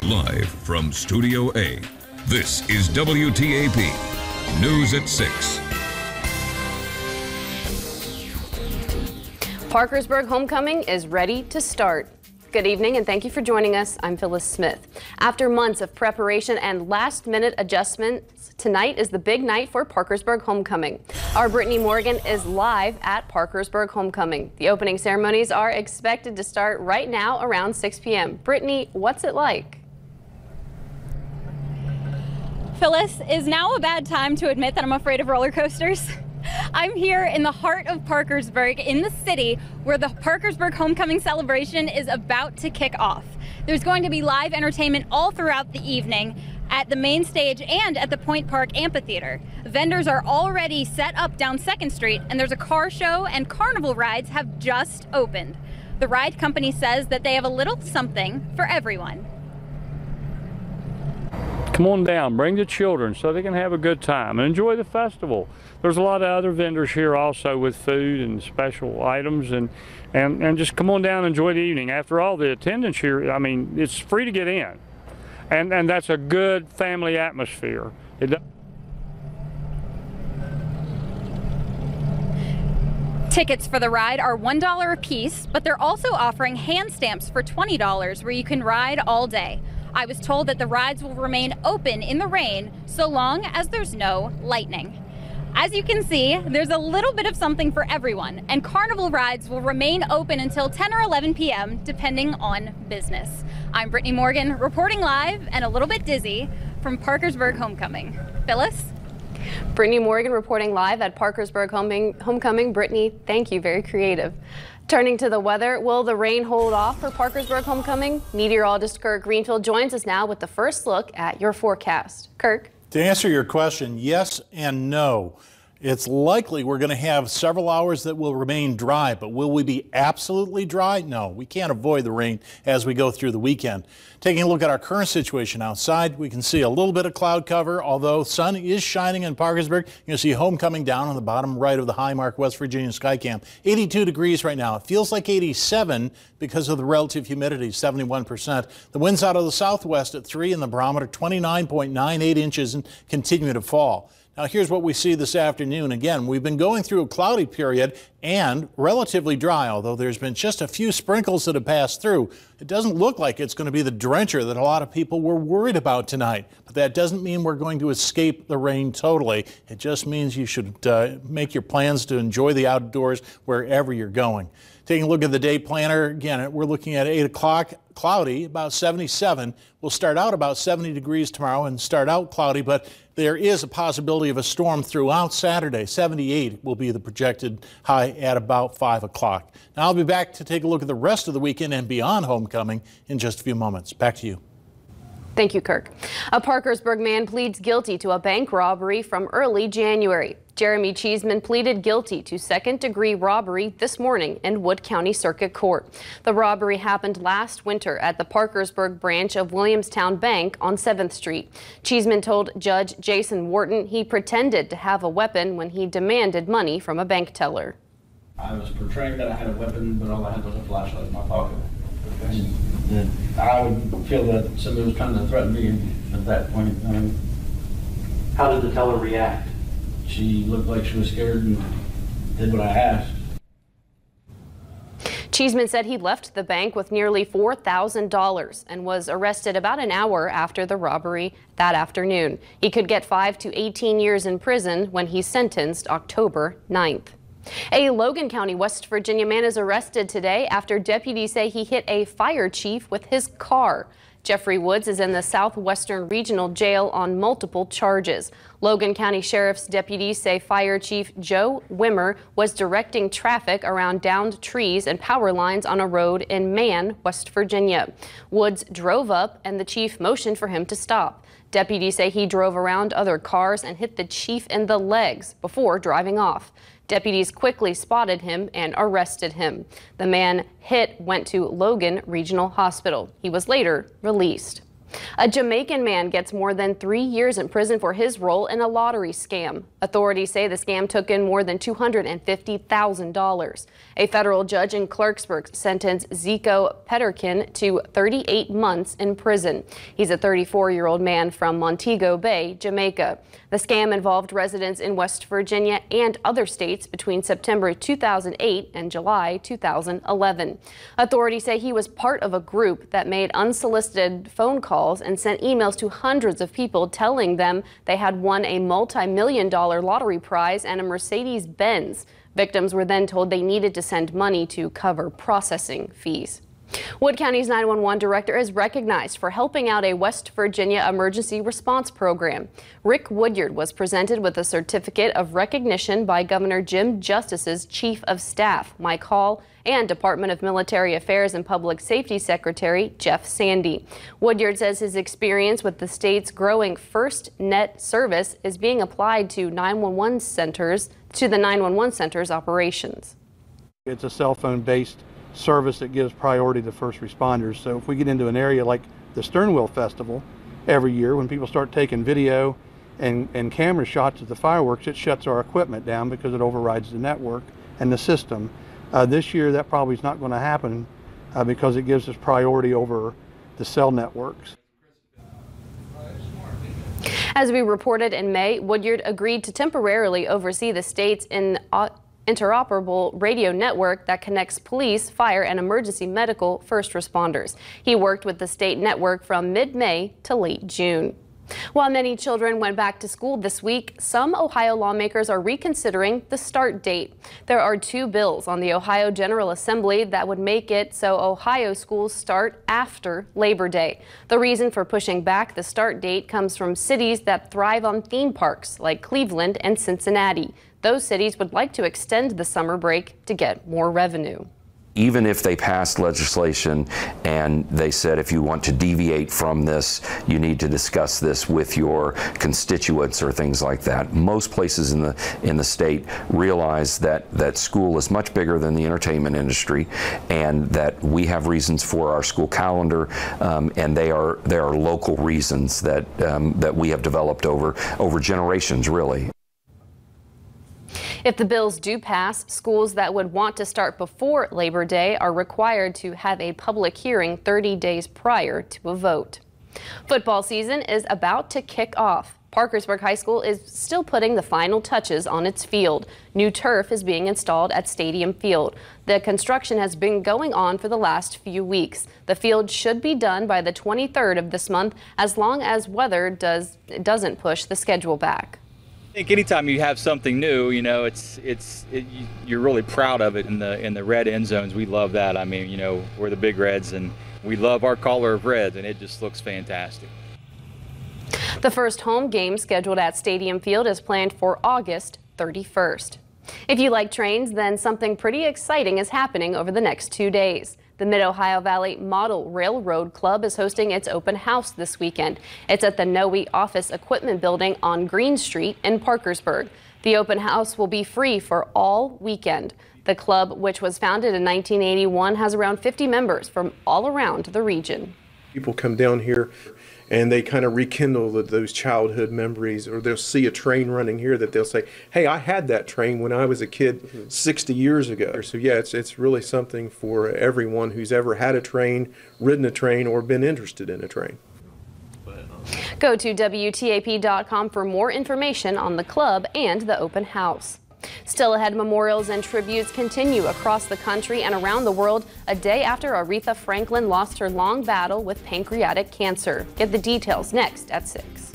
Live from Studio A, this is WTAP News at 6. Parkersburg Homecoming is ready to start. Good evening and thank you for joining us. I'm Phyllis Smith. After months of preparation and last-minute adjustments, tonight is the big night for Parkersburg Homecoming. Our Brittany Morgan is live at Parkersburg Homecoming. The opening ceremonies are expected to start right now around 6 p.m. Brittany, what's it like? Phyllis, is now a bad time to admit that I'm afraid of roller coasters? I'm here in the heart of Parkersburg, in the city, where the Parkersburg Homecoming celebration is about to kick off. There's going to be live entertainment all throughout the evening at the main stage and at the Point Park Amphitheater. Vendors are already set up down 2nd Street, and there's a car show and carnival rides have just opened. The ride company says that they have a little something for everyone. Come on down, bring the children so they can have a good time and enjoy the festival. There's a lot of other vendors here also with food and special items, and just come on down and enjoy the evening. After all, the attendance here, I mean, it's free to get in, and that's a good family atmosphere. Tickets for the ride are $1 a piece, but they're also offering hand stamps for $20 where you can ride all day. I was told that the rides will remain open in the rain so long as there's no lightning. As you can see, there's a little bit of something for everyone, and carnival rides will remain open until 10 or 11 p.m. depending on business. I'm Brittany Morgan reporting live and a little bit dizzy from Parkersburg Homecoming. Phyllis? Brittany Morgan reporting live at Parkersburg Homecoming. Brittany, thank you, very creative. Turning to the weather, will the rain hold off for Parkersburg Homecoming? Meteorologist Kirk Greenfield joins us now with the first look at your forecast. Kirk? To answer your question, yes and no. It's likely we're going to have several hours that will remain dry, but will we be absolutely dry? No, we can't avoid the rain as we go through the weekend. Taking a look at our current situation outside, we can see a little bit of cloud cover, although sun is shining in Parkersburg. You can see Homecoming down on the bottom right of the Highmark West Virginia Skycam. 82 degrees right now. It feels like 87 because of the relative humidity, 71%. The winds out of the southwest at 3 and the barometer 29.98 inches and continue to fall. Now here's what we see this afternoon. Again, we've been going through a cloudy period and relatively dry, although there's been just a few sprinkles that have passed through. It doesn't look like it's going to be the drencher that a lot of people were worried about tonight, but that doesn't mean we're going to escape the rain totally. It just means you should make your plans to enjoy the outdoors wherever you're going. Taking a look at the day planner, again, we're looking at 8 o'clock, cloudy, about 77. We'll start out about 70 degrees tomorrow and start out cloudy, but there is a possibility of a storm throughout Saturday. 78 will be the projected high at about 5 o'clock. Now I'll be back to take a look at the rest of the weekend and beyond Homecoming in just a few moments. Back to you. Thank you, Kirk. A Parkersburg man pleads guilty to a bank robbery from early January. Jeremy Cheeseman pleaded guilty to second-degree robbery this morning in Wood County Circuit Court. The robbery happened last winter at the Parkersburg branch of Williamstown Bank on 7th Street. Cheeseman told Judge Jason Wharton he pretended to have a weapon when he demanded money from a bank teller. I was portraying that I had a weapon, but all I had was a flashlight in my pocket. And I would feel that somebody was trying to threaten me at that point. How did the teller react? She looked like she was scared and did what I asked. Cheeseman said he left the bank with nearly $4,000 and was arrested about an hour after the robbery that afternoon. He could get 5 to 18 years in prison when he's sentenced October 9th. A Logan County, West Virginia man is arrested today after deputies say he hit a fire chief with his car. Jeffrey Woods is in the Southwestern Regional Jail on multiple charges. Logan County Sheriff's deputies say Fire Chief Joe Wimmer was directing traffic around downed trees and power lines on a road in Man, West Virginia. Woods drove up and the chief motioned for him to stop. Deputies say he drove around other cars and hit the chief in the legs before driving off. Deputies quickly spotted him and arrested him. The man hit went to Logan Regional Hospital. He was later released. A Jamaican man gets more than 3 years in prison for his role in a lottery scam. Authorities say the scam took in more than $250,000. A federal judge in Clarksburg sentenced Zico Petterkin to 38 months in prison. He's a 34-year-old man from Montego Bay, Jamaica. The scam involved residents in West Virginia and other states between September 2008 and July 2011. Authorities say he was part of a group that made unsolicited phone calls and sent emails to hundreds of people telling them they had won a multi-million-dollar lottery prize and a Mercedes-Benz. Victims were then told they needed to send money to cover processing fees. Wood County's 911 director is recognized for helping out a West Virginia emergency response program. Rick Woodyard was presented with a certificate of recognition by Governor Jim Justice's Chief of Staff, Mike Hall, and Department of Military Affairs and Public Safety Secretary Jeff Sandy. Woodyard says his experience with the state's growing FirstNet service is being applied to the 911 center's operations. It's a cell phone based service that gives priority to first responders. So if we get into an area like the Sternwheel Festival every year, when people start taking video and camera shots of the fireworks, it shuts our equipment down because it overrides the network and the system. This year that probably is not going to happen because it gives us priority over the cell networks. As we reported in May, Woodyard agreed to temporarily oversee the state's interoperable radio network that connects police, fire, and emergency medical first responders. He worked with the state network from mid-May to late June. While many children went back to school this week, some Ohio lawmakers are reconsidering the start date. There are 2 bills on the Ohio General Assembly that would make it so Ohio schools start after Labor Day. The reason for pushing back the start date comes from cities that thrive on theme parks like Cleveland and Cincinnati. Those cities would like to extend the summer break to get more revenue. Even if they passed legislation and they said if you want to deviate from this, you need to discuss this with your constituents or things like that. Most places in the state realize that school is much bigger than the entertainment industry, and that we have reasons for our school calendar, and they are local reasons that we have developed over generations, really. If the bills do pass, schools that would want to start before Labor Day are required to have a public hearing 30 days prior to a vote. Football season is about to kick off. Parkersburg High School is still putting the final touches on its field. New turf is being installed at Stadium Field. The construction has been going on for the last few weeks. The field should be done by the 23rd of this month, as long as weather doesn't push the schedule back. I think anytime you have something new, you know, you're really proud of it in the red end zones. We love that. I mean, you know, we're the Big Reds and we love our color of red, and it just looks fantastic. The first home game scheduled at Stadium Field is planned for August 31st. If you like trains, then something pretty exciting is happening over the next 2 days. The Mid-Ohio Valley Model Railroad Club is hosting its open house this weekend. It's at the Noe Office Equipment Building on Green Street in Parkersburg. The open house will be free for all weekend. The club, which was founded in 1981, has around 50 members from all around the region. People come down here and they kind of rekindle those childhood memories, or they'll see a train running here that they'll say, hey, I had that train when I was a kid 60 years ago. So yeah, it's really something for everyone who's ever had a train, ridden a train, or been interested in a train. Go to WTAP.com for more information on the club and the open house. Still ahead, memorials and tributes continue across the country and around the world a day after Aretha Franklin lost her long battle with pancreatic cancer. Get the details next at 6.